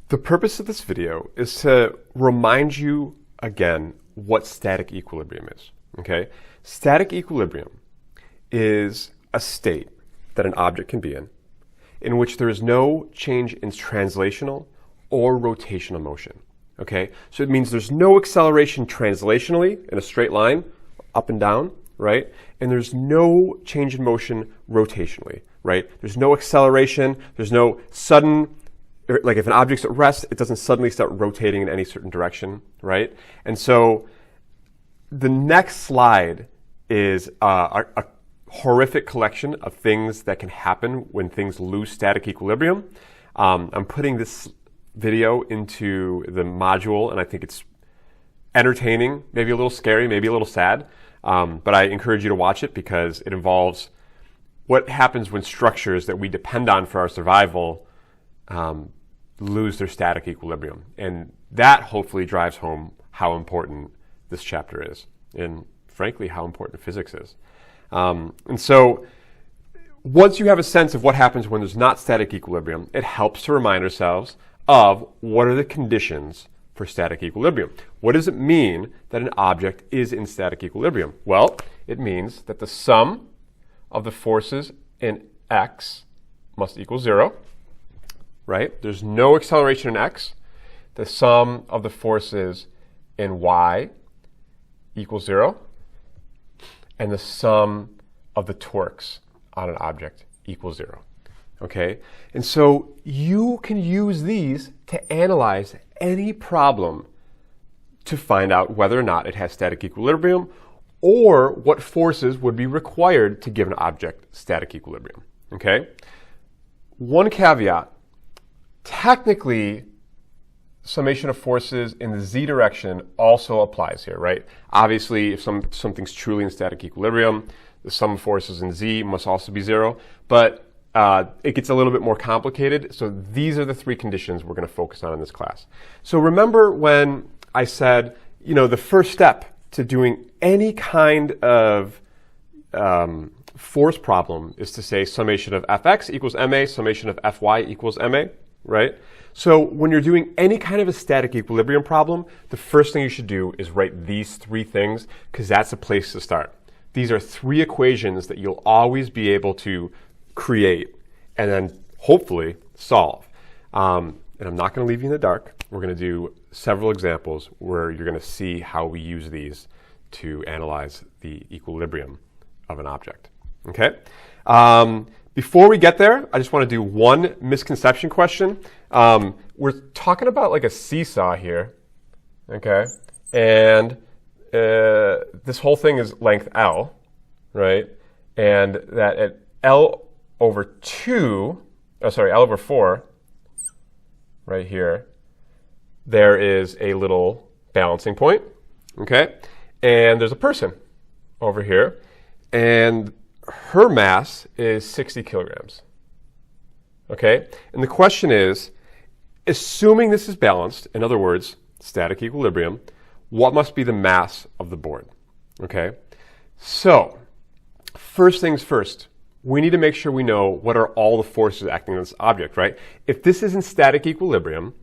The purpose of this video is to remind you again what static equilibrium is. Okay? Static equilibrium is a state that an object can be in which there is no change in translational or rotational motion. Okay? So it means there's no acceleration translationally in a straight line, up and down, right? And there's no change in motion rotationally, right? There's no acceleration, there's no sudden, like if an object's at rest, it doesn't suddenly start rotating in any certain direction, right? And so the next slide is a horrific collection of things that can happen when things lose static equilibrium. I'm putting this video into the module, and I think it's entertaining, maybe a little scary, maybe a little sad, but I encourage you to watch it because it involves what happens when structures that we depend on for our survival lose their static equilibrium. And that hopefully drives home how important this chapter is, and frankly, how important physics is. And so once you have a sense of what happens when there's not static equilibrium, it helps to remind ourselves of what are the conditions for static equilibrium. What does it mean that an object is in static equilibrium? Well, it means that the sum of the forces in x must equal 0, right? There's no acceleration in x. The sum of the forces in y equals 0. And the sum of the torques on an object equals 0. Okay? And so you can use these to analyze any problem to find out whether or not it has static equilibrium or what forces would be required to give an object static equilibrium. Okay? One caveat. Technically, summation of forces in the z direction also applies here, right? Obviously, if something's truly in static equilibrium, the sum of forces in z must also be 0, but it gets a little bit more complicated. So these are the three conditions we're going to focus on in this class. So remember when I said, the first step to doing any kind of force problem is to say summation of fx equals ma, summation of fy equals ma, right? So when you're doing any kind of a static equilibrium problem, the first thing you should do is write these three things because that's a place to start. These are three equations that you'll always be able to create and then hopefully solve. And I'm not going to leave you in the dark. We're going to do several examples where you're going to see how we use these to analyze the equilibrium of an object. Okay? Before we get there, I just want to do one misconception question. We're talking about like a seesaw here, okay? And this whole thing is length L, right? And that at L over 4, right here, there is a little balancing point, okay? And there's a person over here, and her mass is 60 kilograms, okay? And the question is, assuming this is balanced, in other words, static equilibrium, what must be the mass of the board, okay? So, first things first, we need to make sure we know what are all the forces acting on this object, right? If this is in static equilibrium,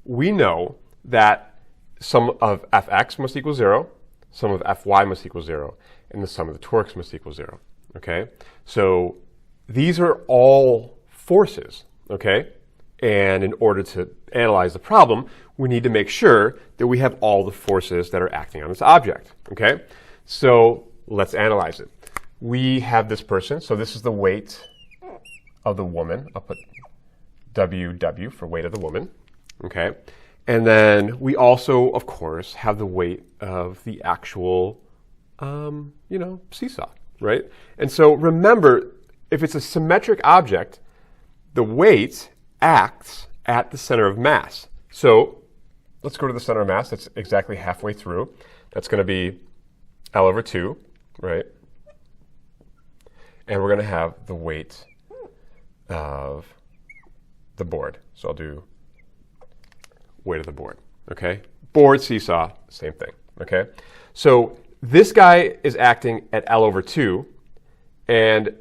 we know that sum of fx must equal 0, sum of fy must equal 0, and the sum of the torques must equal 0. Okay, so these are all forces, okay? And in order to analyze the problem, we need to make sure that we have all the forces that are acting on this object, okay? So let's analyze it. We have this person, so this is the weight of the woman. I'll put WW for weight of the woman, okay? And then we also, of course, have the weight of the actual, seesaw. Right? And so remember, if it's a symmetric object, the weight acts at the center of mass. So let's go to the center of mass. That's exactly halfway through. That's going to be L over 2, right? And we're going to have the weight of the board. So I'll do weight of the board, okay? Board, seesaw, same thing, okay? So this guy is acting at L over 2, and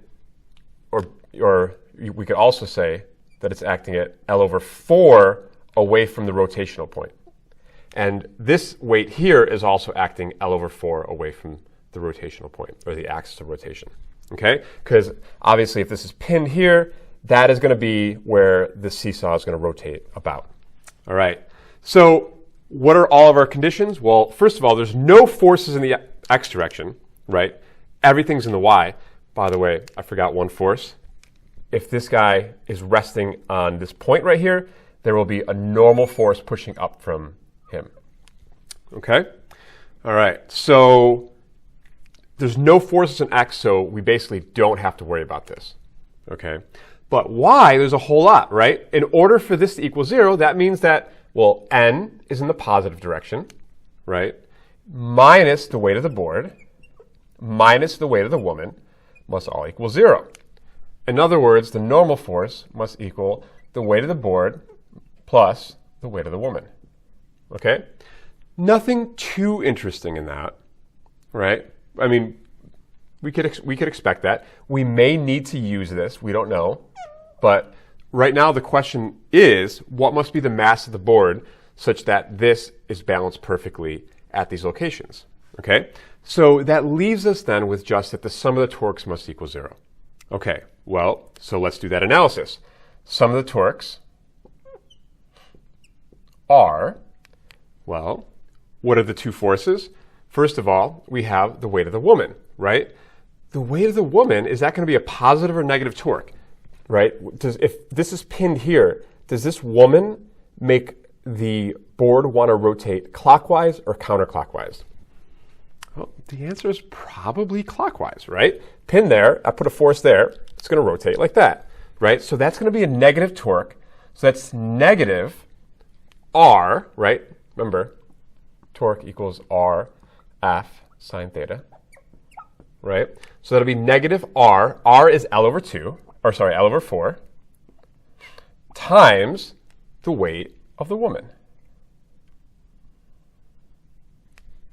or we could also say that it's acting at L over 4 away from the rotational point. And this weight here is also acting L over 4 away from the rotational point, or the axis of rotation. Okay? Because obviously if this is pinned here, that is going to be where the seesaw is going to rotate about. All right. So what are all of our conditions? Well, first of all, there's no forces in the x direction, right? Everything's in the y. By the way, I forgot one force. If this guy is resting on this point right here, there will be a normal force pushing up from him. Okay? All right. So there's no forces in x, so we basically don't have to worry about this. Okay? But y, there's a whole lot, right? In order for this to equal 0, that means that, well, n is in the positive direction, right? Minus the weight of the board, minus the weight of the woman, must all equal 0. In other words, the normal force must equal the weight of the board plus the weight of the woman. Okay? Nothing too interesting in that, right? I mean, we could expect that. We may need to use this. We don't know. But right now the question is, what must be the mass of the board such that this is balanced perfectly at these locations? Okay? So that leaves us then with just that the sum of the torques must equal 0. Okay, well, so let's do that analysis. Sum of the torques are, well, what are the two forces? First of all, we have the weight of the woman, right? The weight of the woman, is that going to be a positive or negative torque, right? If this is pinned here, does this woman make the board want to rotate clockwise or counterclockwise? Well, the answer is probably clockwise, right? Pin there, I put a force there, it's going to rotate like that, right? So that's going to be a negative torque. So that's negative R, right? Remember, torque equals R F sine theta, right? So that'll be negative R. R is L over 2, or sorry, L over 4, times the weight of the woman.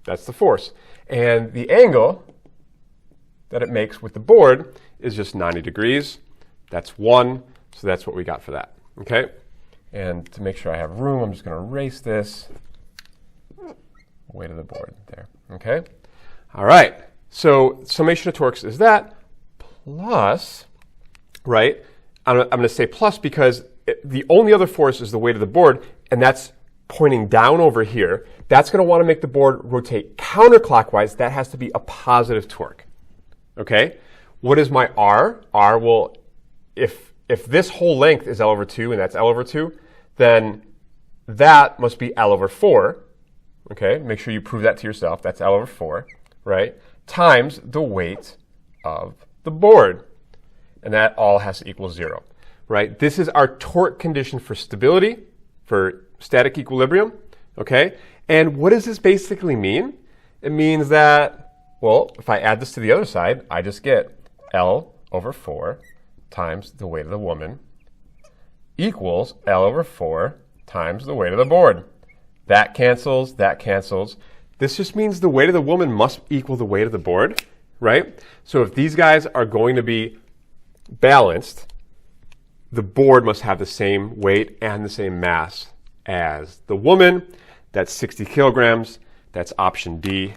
That's the force. And the angle that it makes with the board is just 90 degrees. That's 1, so that's what we got for that. Okay? And to make sure I have room, I'm just going to erase this. Weight of the board there. Okay? All right. So summation of torques is that plus, right? I'm going to say plus because the only other force is the weight of the board, and that's pointing down over here. That's going to want to make the board rotate counterclockwise. That has to be a positive torque. Okay? What is my R? R will, if this whole length is L over 2 and that's L over 2, then that must be L over 4. Okay? Make sure you prove that to yourself. That's L over 4, right? Times the weight of the board. And that all has to equal 0, right? This is our torque condition for stability, for static equilibrium, okay? And what does this basically mean? It means that, well, if I add this to the other side, I just get L over 4 times the weight of the woman equals L over 4 times the weight of the board. That cancels, that cancels. This just means the weight of the woman must equal the weight of the board, right? So if these guys are going to be balanced, the board must have the same weight and the same mass as the woman. That's 60 kilograms. That's option D.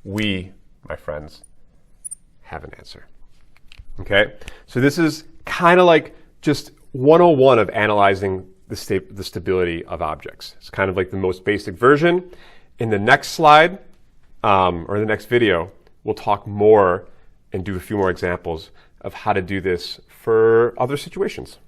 We, my friends, have an answer. Okay? So this is kind of like just 101 of analyzing the stability of objects. It's kind of like the most basic version. In the next slide, or the next video, we'll talk more and do a few more examples of how to do this for other situations.